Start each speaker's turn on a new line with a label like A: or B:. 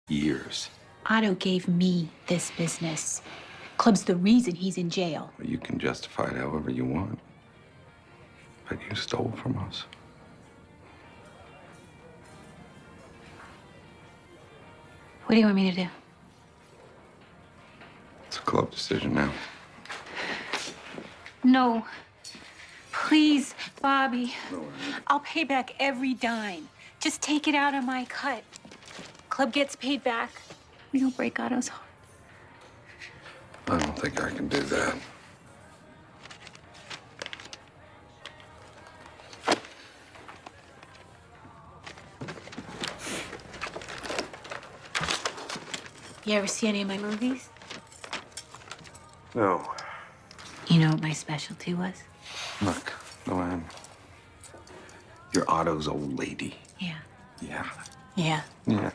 A: Years.
B: Otto gave me this business. Club's the reason he's in jail.
A: Well, you can justify it however you want. But you stole from us.
B: What do you want me to do?
A: It's a club decision now.
B: No. Please, Bobby.
A: No,
B: I'll pay back every dime. Just take it out of my cut. Club gets paid back. We don't break Otto's heart.
A: I don't think I can do that.
B: You ever see any of my movies?
A: No.
B: You know what my specialty was?
A: Look, Luann, you're Otto's old lady.
B: Yeah.
A: Yeah.
B: Yeah.
A: Yeah.